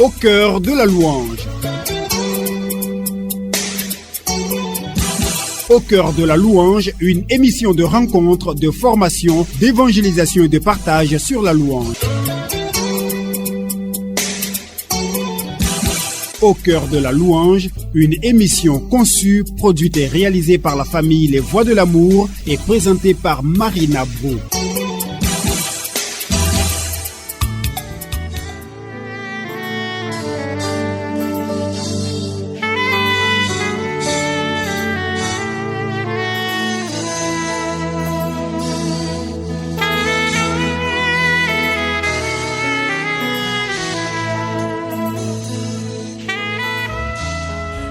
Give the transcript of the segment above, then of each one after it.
Au cœur de la louange. Au cœur de la louange, une émission de rencontre, de formation, d'évangélisation et de partage sur la louange. Au cœur de la louange, une émission conçue, produite et réalisée par la famille Les Voix de l'Amour et présentée par Marina Bro.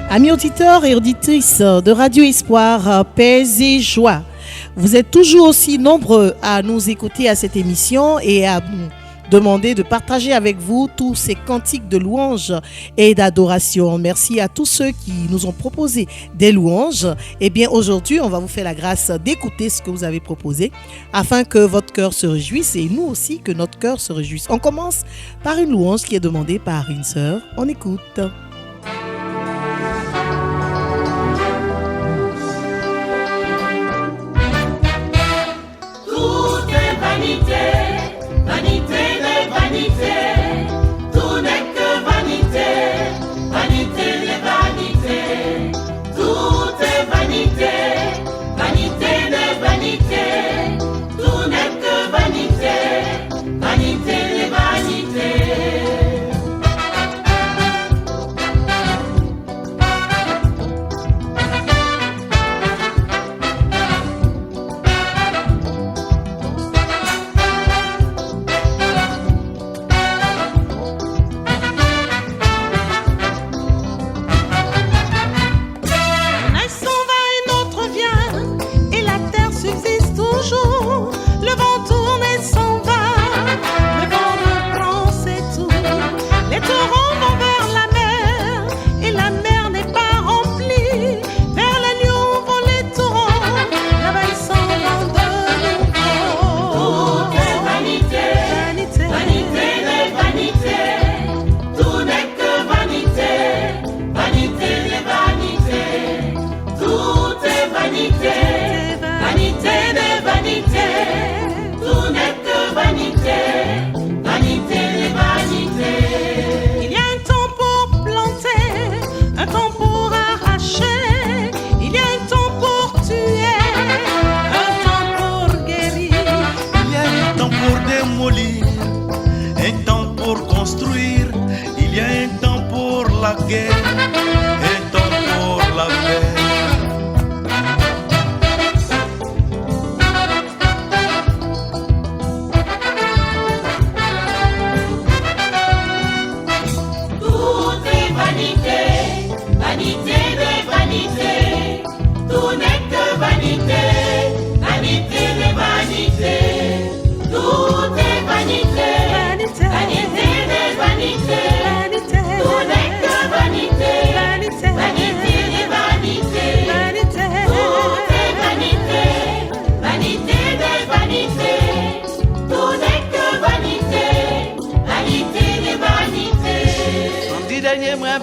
Amis auditeurs et auditrices de Radio Espoir, paix et joie. Vous êtes toujours aussi nombreux à nous écouter à cette émission et à nous demander de partager avec vous tous ces cantiques de louanges et d'adoration. Merci à tous ceux qui nous ont proposé des louanges. Eh bien, aujourd'hui, on va vous faire la grâce d'écouter ce que vous avez proposé afin que votre cœur se réjouisse et nous aussi que notre cœur se réjouisse. On commence par une louange qui est demandée par une sœur. On écoute.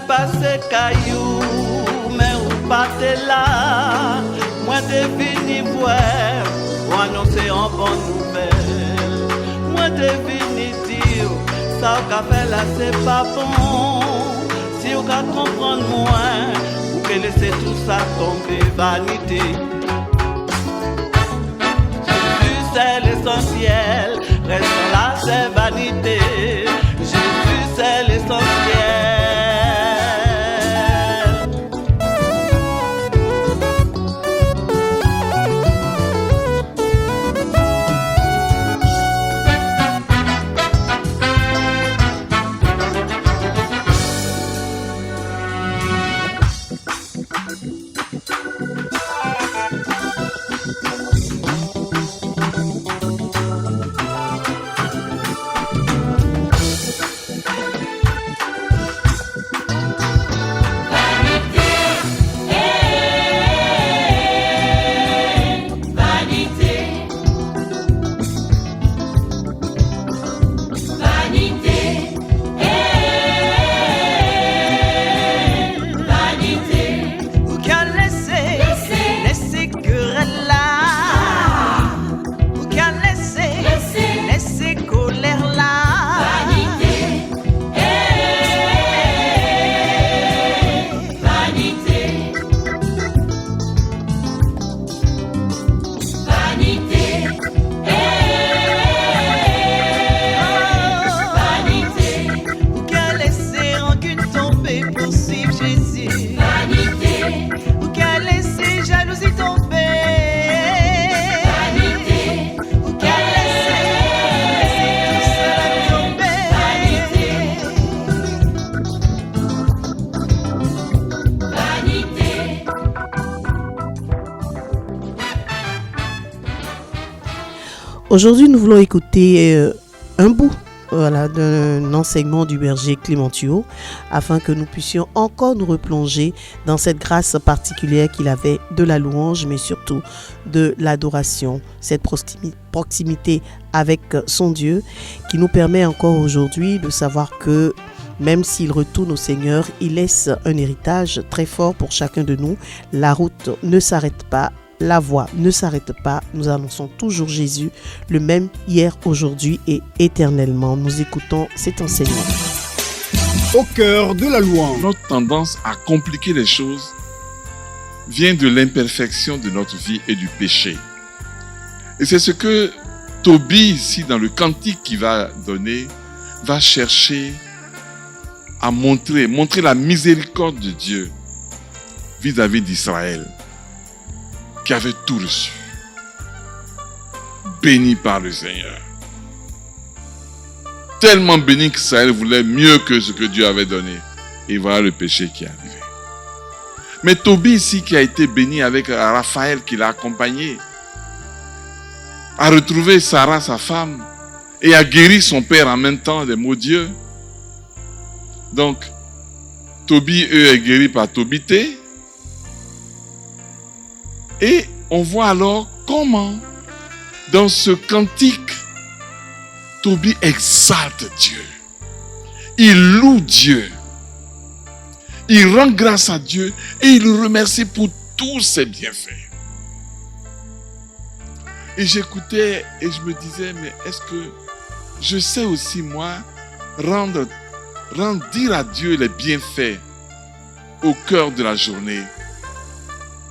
Passé caillou, mais ou pas là, moi devine voir, pour annoncer en bonne nouvelle. Moi devine dire, ça qu'a fait là c'est pas bon. Si vous qu'à comprendre moins, vous que laissez tout ça tomber vanité. Jésus c'est l'essentiel, reste là c'est vanité. Jésus c'est l'essentiel. Aujourd'hui, nous voulons écouter un bout d'un enseignement du berger Clément Thuot, afin que nous puissions encore nous replonger dans cette grâce particulière qu'il avait de la louange, mais surtout de l'adoration, cette proximité avec son Dieu qui nous permet encore aujourd'hui de savoir que même s'il retourne au Seigneur, il laisse un héritage très fort pour chacun de nous. La route ne s'arrête pas. La voix ne s'arrête pas. Nous annonçons toujours Jésus, le même hier, aujourd'hui et éternellement. Nous écoutons cet enseignement. Au cœur de la louange. Notre tendance à compliquer les choses vient de l'imperfection de notre vie et du péché. Et c'est ce que Tobie, ici, dans le cantique qu'il va donner, va chercher à montrer la miséricorde de Dieu vis-à-vis d'Israël, qui avait tout reçu, béni par le Seigneur. Tellement béni qu'Israël voulait mieux que ce que Dieu avait donné. Et voilà le péché qui est arrivé. Mais Tobie ici, qui a été béni avec Raphaël qui l'a accompagné, a retrouvé Sarah, sa femme, et a guéri son père en même temps des maux Dieu. Donc, Tobie, est guéri par Tobité. Et on voit alors comment, dans ce cantique, Tobie exalte Dieu. Il loue Dieu. Il rend grâce à Dieu et il le remercie pour tous ses bienfaits. Et j'écoutais et je me disais, mais est-ce que je sais aussi, moi, dire à Dieu les bienfaits au cœur de la journée?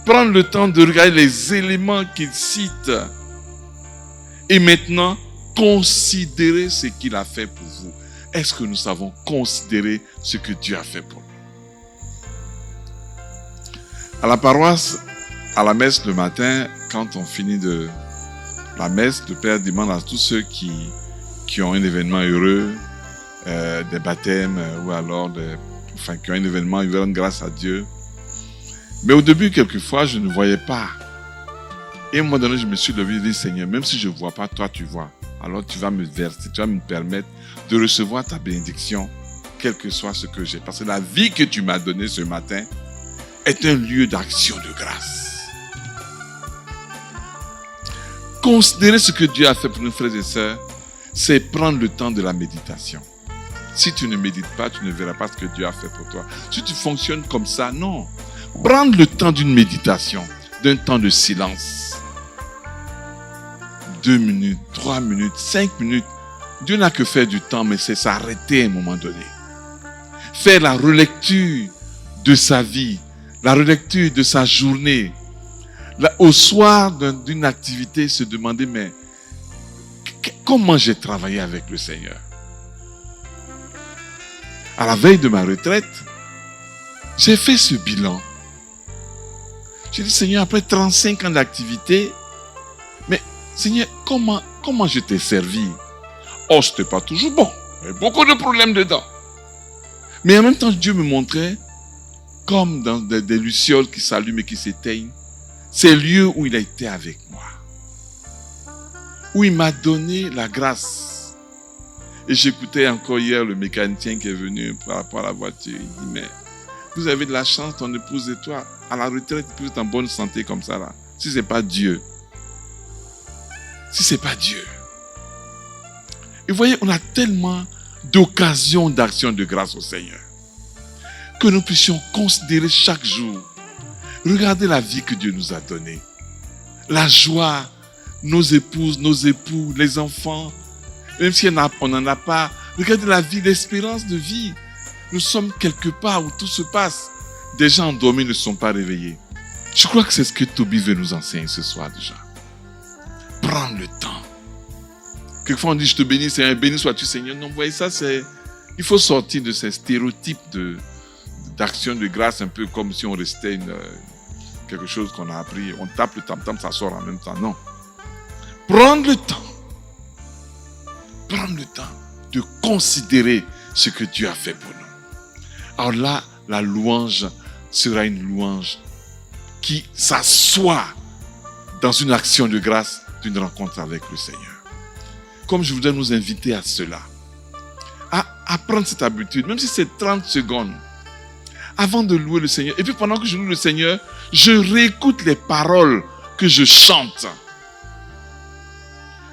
Prendre le temps de regarder les éléments qu'il cite et maintenant considérer ce qu'il a fait pour vous. Est-ce que nous savons considérer ce que Dieu a fait pour nous? À la paroisse, à la messe le matin, quand on finit de la messe, le Père demande à tous ceux qui ont un événement heureux, des baptêmes ou alors qui ont un événement, ils rendent grâce à Dieu. Mais au début, quelquefois, je ne voyais pas. Et à un moment donné, je me suis levé et dit, Seigneur, même si je ne vois pas, toi tu vois. Alors tu vas me verser, tu vas me permettre de recevoir ta bénédiction, quel que soit ce que j'ai. Parce que la vie que tu m'as donnée ce matin est un lieu d'action de grâce. Considérer ce que Dieu a fait pour nos frères et sœurs, c'est prendre le temps de la méditation. Si tu ne médites pas, tu ne verras pas ce que Dieu a fait pour toi. Si tu fonctionnes comme ça, non. Prendre le temps d'une méditation, d'un temps de silence. 2 minutes, 3 minutes, 5 minutes. Dieu n'a que faire du temps, mais c'est s'arrêter à un moment donné. Faire la relecture de sa vie, la relecture de sa journée. Au soir d'une activité, se demander, mais comment j'ai travaillé avec le Seigneur? À la veille de ma retraite, j'ai fait ce bilan. J'ai dit, Seigneur, après 35 ans d'activité, mais Seigneur, comment je t'ai servi? Oh, ce n'était pas toujours bon. Il y avait beaucoup de problèmes dedans. Mais en même temps, Dieu me montrait, comme dans des lucioles qui s'allument et qui s'éteignent, ces lieux où il a été avec moi. Où il m'a donné la grâce. Et j'écoutais encore hier le mécanicien qui est venu par rapport à la voiture. Il dit, mais vous avez de la chance, ton épouse et toi, à la retraite, vous êtes en bonne santé comme ça là. Si ce n'est pas Dieu. Si ce n'est pas Dieu. Et vous voyez, on a tellement d'occasions d'action de grâce au Seigneur. Que nous puissions considérer chaque jour. Regardez la vie que Dieu nous a donnée. La joie, nos épouses, nos époux, les enfants. Même si on n'en a pas. Regardez la vie, l'espérance de vie. Nous sommes quelque part où tout se passe. Des gens endormis ne sont pas réveillés. Je crois que c'est ce que Tobie veut nous enseigner ce soir déjà. Prendre le temps. Quelquefois on dit je te bénis Seigneur, béni sois-tu Seigneur. Non, vous voyez ça, il faut sortir de ces stéréotypes d'action de grâce, un peu comme si on restait quelque chose qu'on a appris. On tape le tam-tam, ça sort en même temps. Non. Prendre le temps. Prendre le temps de considérer ce que Dieu a fait pour nous. Alors là, la louange sera une louange qui s'assoit dans une action de grâce d'une rencontre avec le Seigneur. comme je voudrais nous inviter à cela, à prendre cette habitude, même si c'est 30 secondes, avant de louer le Seigneur. Et puis pendant que je loue le Seigneur, je réécoute les paroles que je chante.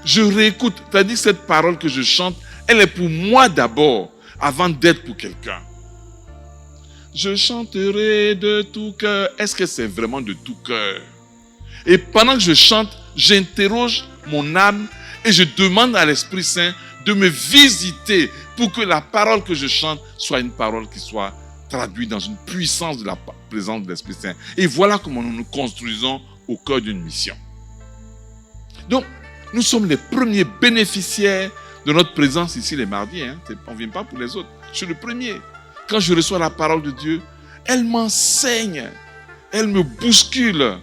Je réécoute, c'est-à-dire que cette parole que je chante, elle est pour moi d'abord, avant d'être pour quelqu'un. Je chanterai de tout cœur. Est-ce que c'est vraiment de tout cœur? Et pendant que je chante, j'interroge mon âme et je demande à l'Esprit Saint de me visiter pour que la parole que je chante soit une parole qui soit traduite dans une puissance de la présence de l'Esprit Saint. Et voilà comment nous nous construisons au cœur d'une mission. Donc, nous sommes les premiers bénéficiaires de notre présence ici les mardis. On ne vient pas pour les autres. Je suis le premier. Quand je reçois la parole de Dieu, elle m'enseigne, elle me bouscule.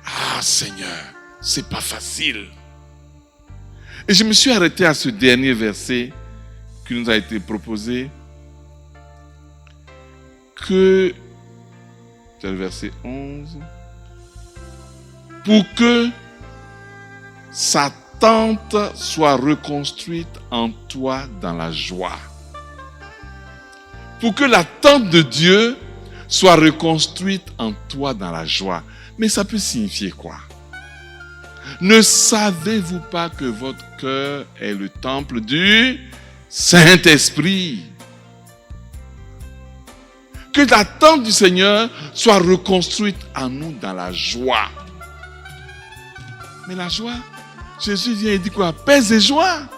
Ah Seigneur, c'est pas facile. Et je me suis arrêté à ce dernier verset qui nous a été proposé, que, c'est le verset 11, pour que sa tente soit reconstruite en toi dans la joie. Pour que la tente de Dieu soit reconstruite en toi dans la joie. Mais ça peut signifier quoi? Ne savez-vous pas que votre cœur est le temple du Saint-Esprit? Que la tente du Seigneur soit reconstruite en nous dans la joie. Mais la joie, Jésus vient et dit quoi? Paix et joie.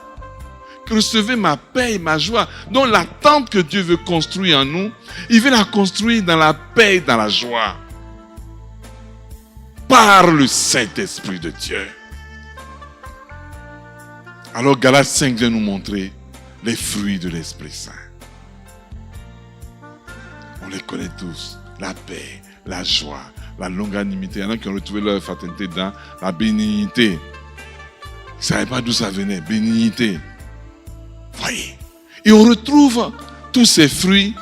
Recevez ma paix et ma joie. Donc la tente que Dieu veut construire en nous, il veut la construire dans la paix et dans la joie. Par le Saint-Esprit de Dieu. Alors Galates 5 vient nous montrer les fruits de l'Esprit Saint. On les connaît tous. La paix, la joie, la longanimité. Il y en a qui ont retrouvé leur fraternité dans la bénignité. Ils ne savaient pas d'où ça venait. Bénignité. Voyez. Et on retrouve tous ces fruits,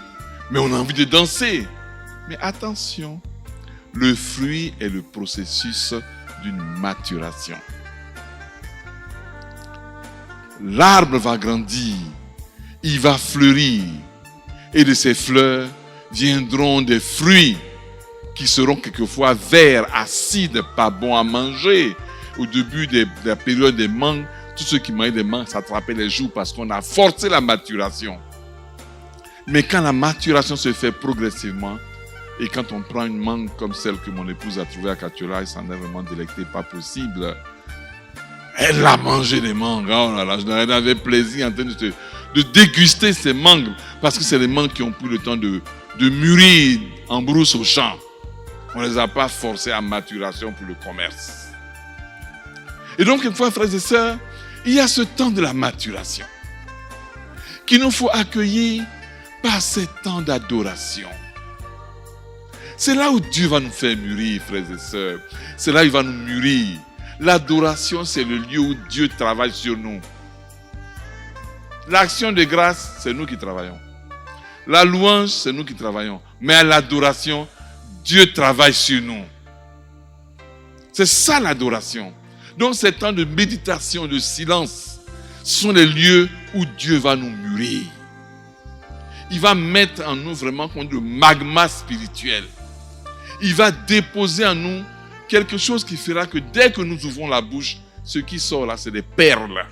mais on a envie de danser. Mais attention, le fruit est le processus d'une maturation. L'arbre va grandir, il va fleurir, et de ces fleurs viendront des fruits qui seront quelquefois verts, acides, pas bons à manger. Au début de la période des mangues, tous ceux qui mangeaient des mangues s'attrapaient les joues parce qu'on a forcé la maturation. Mais quand la maturation se fait progressivement, et quand on prend une mangue comme celle que mon épouse a trouvée à Katiola, elle s'en est vraiment délectée, pas possible. Elle a mangé des mangues. Oh là là, elle avait plaisir en train de déguster ces mangues, parce que c'est les mangues qui ont pris le temps de mûrir en brousse au champ. On ne les a pas forcées à maturation pour le commerce. Et donc, quelquefois, frères et sœurs, il y a ce temps de la maturation qu'il nous faut accueillir par ces temps d'adoration. C'est là où Dieu va nous faire mûrir, frères et sœurs. C'est là où il va nous mûrir. L'adoration, c'est le lieu où Dieu travaille sur nous. L'action de grâce, c'est nous qui travaillons. La louange, c'est nous qui travaillons. Mais à l'adoration, Dieu travaille sur nous. C'est ça l'adoration. Donc ces temps de méditation, de silence, ce sont les lieux où Dieu va nous mûrir. Il va mettre en nous vraiment comme le magma spirituel. Il va déposer en nous quelque chose qui fera que dès que nous ouvrons la bouche, ce qui sort là, c'est des perles.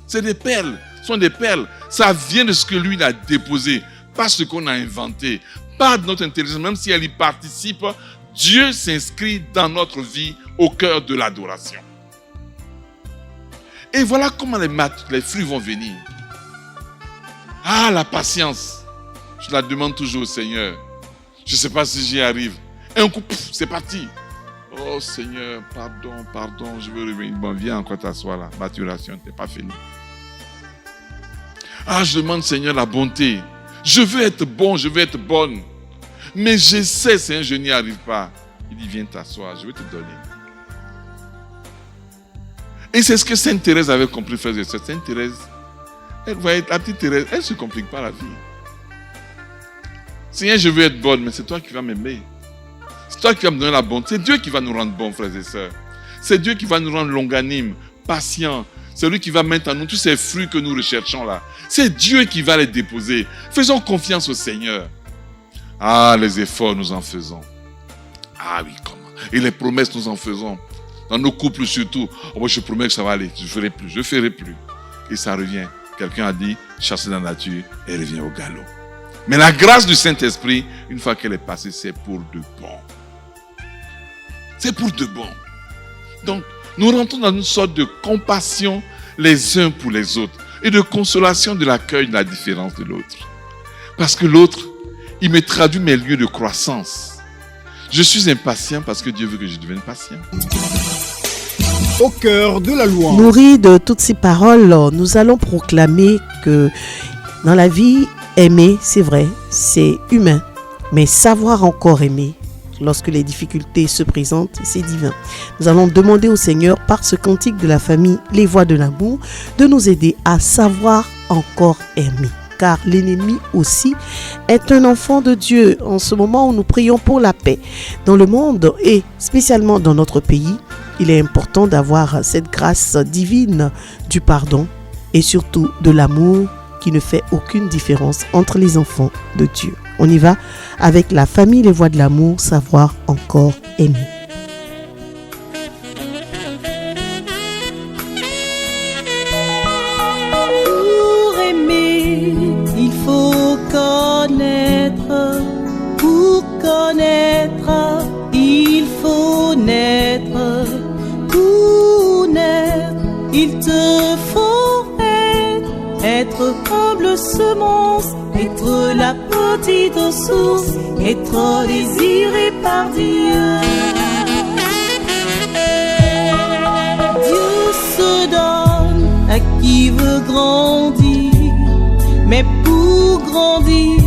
C'est des perles. Ce sont des perles. Ça vient de ce que lui a déposé. Pas ce qu'on a inventé. Pas de notre intelligence. Même si elle y participe, Dieu s'inscrit dans notre vie au cœur de l'adoration. Et voilà comment les fruits vont venir. Ah, la patience. Je la demande toujours au Seigneur. Je ne sais pas si j'y arrive. Et un coup, c'est parti. Oh Seigneur, pardon, je veux revenir. Bon, viens encore t'asseoir là. Maturation, tu n'es pas fini. Ah, je demande Seigneur la bonté. Je veux être bon, je veux être bonne. Mais j'essaie, Seigneur, je n'y arrive pas. Il dit, viens t'asseoir, je vais te donner. Et c'est ce que Sainte Thérèse avait compris, frères et sœurs. Sainte Thérèse, elle, voyez, la petite Thérèse, elle ne se complique pas la vie. Seigneur, je veux être bonne, mais c'est toi qui vas m'aimer. C'est toi qui vas me donner la bonté. C'est Dieu qui va nous rendre bons, frères et sœurs. C'est Dieu qui va nous rendre longanimes, patients. c'est lui qui va mettre en nous tous ces fruits que nous recherchons là. C'est Dieu qui va les déposer. Faisons confiance au Seigneur. Ah, les efforts, nous en faisons. Ah oui, comment? Et les promesses, nous en faisons. Dans nos couples surtout. Oh, moi, je promets que ça va aller. Je ne ferai plus. Et ça revient. Quelqu'un a dit, chasser la nature et revient au galop. Mais la grâce du Saint-Esprit, une fois qu'elle est passée, c'est pour de bon. C'est pour de bon. Donc, nous rentrons dans une sorte de compassion les uns pour les autres et de consolation de l'accueil de la différence de l'autre. Parce que l'autre, il me traduit mes lieux de croissance. Je suis impatient parce que Dieu veut que je devienne patient. Au cœur de la louange. Nourris de toutes ces paroles, nous allons proclamer que dans la vie, aimer, c'est vrai, c'est humain. Mais savoir encore aimer, lorsque les difficultés se présentent, c'est divin. Nous allons demander au Seigneur, par ce cantique de la famille, les voix de l'amour, de nous aider à savoir encore aimer. Car l'ennemi aussi est un enfant de Dieu. En ce moment où nous prions pour la paix dans le monde et spécialement dans notre pays, il est important d'avoir cette grâce divine du pardon et surtout de l'amour qui ne fait aucune différence entre les enfants de Dieu. On y va avec la famille Les Voix de l'amour, savoir encore aimer. Pour aimer, il faut connaître. Pour connaître, il faut naître. Pour naître, il te faut être humble semence, être la petite source, être désiré par Dieu. Dieu se donne à qui veut grandir, mais pour grandir,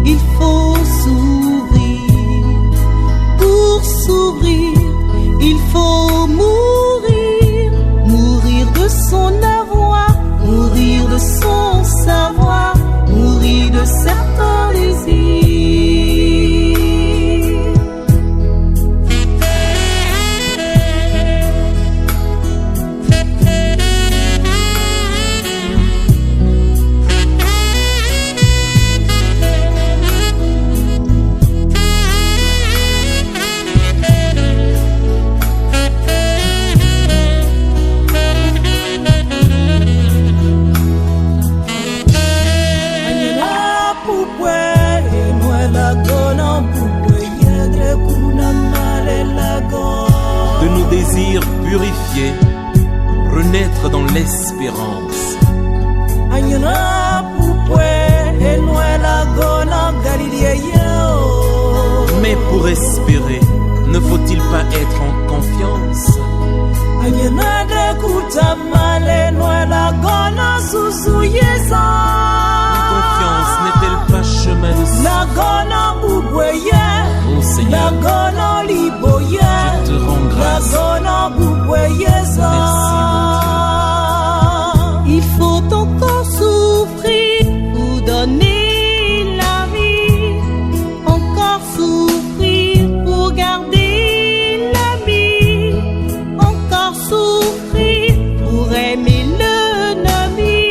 il faut s'ouvrir. Pour s'ouvrir, il faut mourir, mourir de son avoir, mourir de son savoir, mourir de certains désirs. De nos désirs purifiés, renaître dans l'espérance. Mais pour espérer, ne faut-il pas être en confiance? Confiance n'est-elle pas chemin de salut? Oh Seigneur, je te rends grâce. Merci mon Dieu. Il faut encore souffrir pour donner la vie, encore souffrir pour garder l'ami, encore souffrir pour aimer l'ennemi,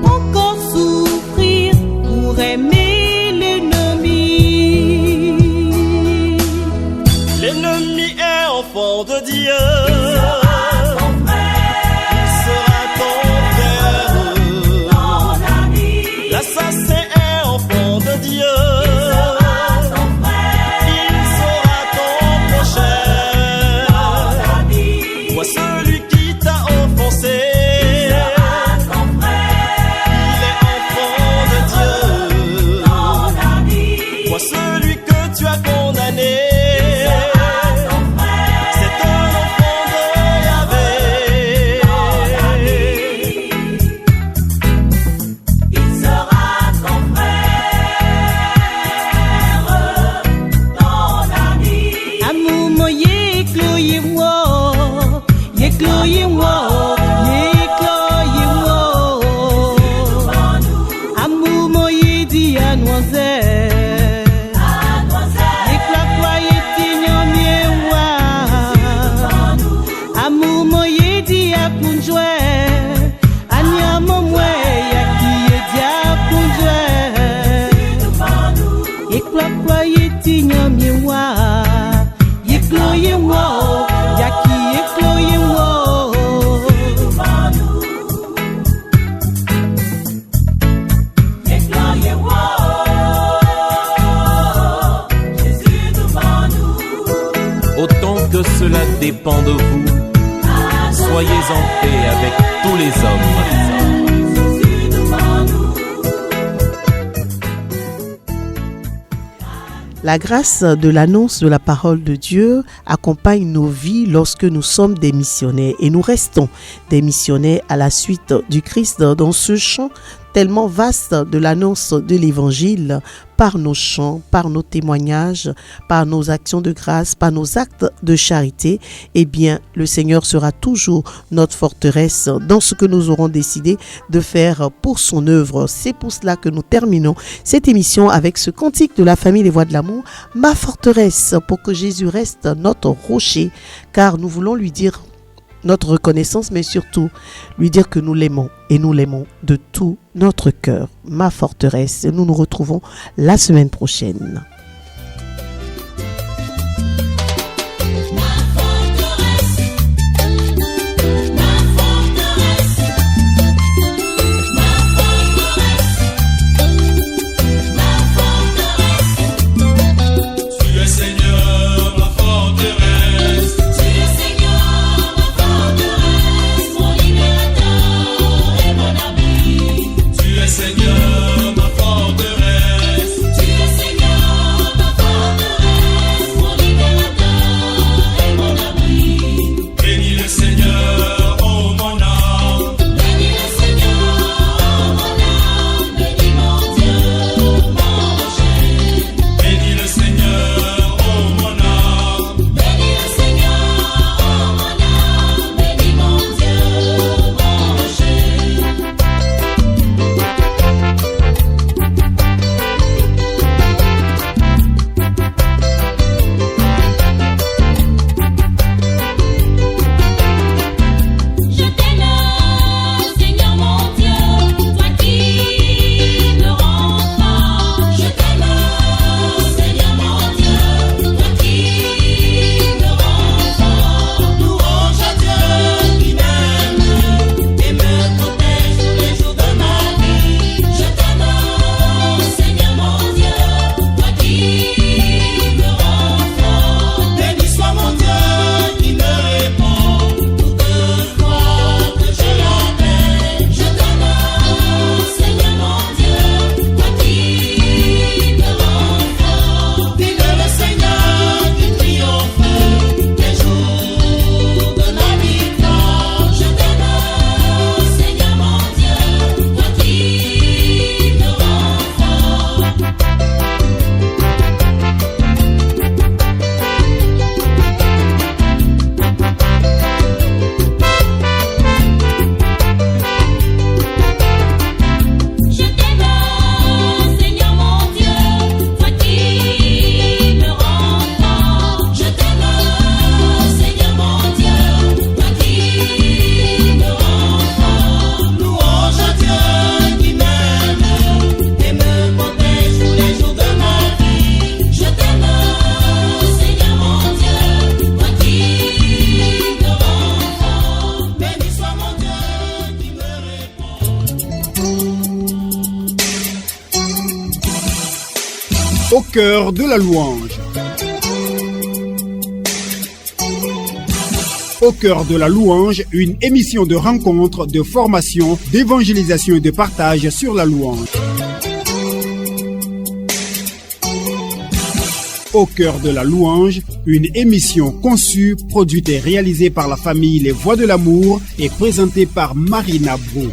encore souffrir pour aimer l'ennemi. L'ennemi est enfant de Dieu. dépend de vous. Soyez en paix avec tous les hommes. La grâce de l'annonce de la parole de Dieu accompagne nos vies lorsque nous sommes des missionnaires et nous restons des missionnaires à la suite du Christ dans ce champ tellement vaste de l'annonce de l'évangile par nos chants, par nos témoignages, par nos actions de grâce, par nos actes de charité. Eh bien, le Seigneur sera toujours notre forteresse dans ce que nous aurons décidé de faire pour son œuvre. C'est pour cela que nous terminons cette émission avec ce cantique de la famille des Voix de l'amour, ma forteresse, pour que Jésus reste notre rocher, car nous voulons lui dire notre reconnaissance, mais surtout lui dire que nous l'aimons et nous l'aimons de tout notre cœur. Ma forteresse. Nous nous retrouvons la semaine prochaine. Seigneur, ma forteresse, tu es Seigneur, ma forteresse, mon libérateur et mon abri. Bénis le Seigneur, oh mon âme. Bénis le Seigneur, oh mon âme. Bénis mon Dieu, mon rocher. Bénis le Seigneur, oh mon âme. Bénis le Seigneur, oh mon âme. Bénis mon Dieu, mon rocher. Je t'aime, Seigneur mon Dieu, toi qui me rends fort. Je t'aime, Seigneur mon Dieu, toi qui me rends fort. Louange à Dieu qui m'aime et me protège tous les jours de ma vie. Je t'aime, Seigneur mon Dieu, toi qui me rends fort. Béni soit mon Dieu qui me répond toutefois que je l'appelle. Je t'aime, Seigneur mon Dieu, toi qui me rends fort. Vive le Seigneur qui triomphe les jours de ma victoire. Je t'aime, Seigneur mon Dieu, toi qui me rends fort. Je t'aime, Seigneur mon Dieu, toi qui me rends fort. Je t'aime, Seigneur mon Dieu, toi qui me rends fort. Louange à Dieu qui m'aime et me protège tous les jours de ma vie. Je t'aime, Seigneur mon Dieu, toi qui me rends fort. Béni soit mon Dieu qui me répond. Au cœur de la louange. Au cœur de la louange, une émission de rencontre, de formation, d'évangélisation et de partage sur la louange. Au cœur de la louange, une émission conçue, produite et réalisée par la famille Les Voix de l'amour et présentée par Marina Bro.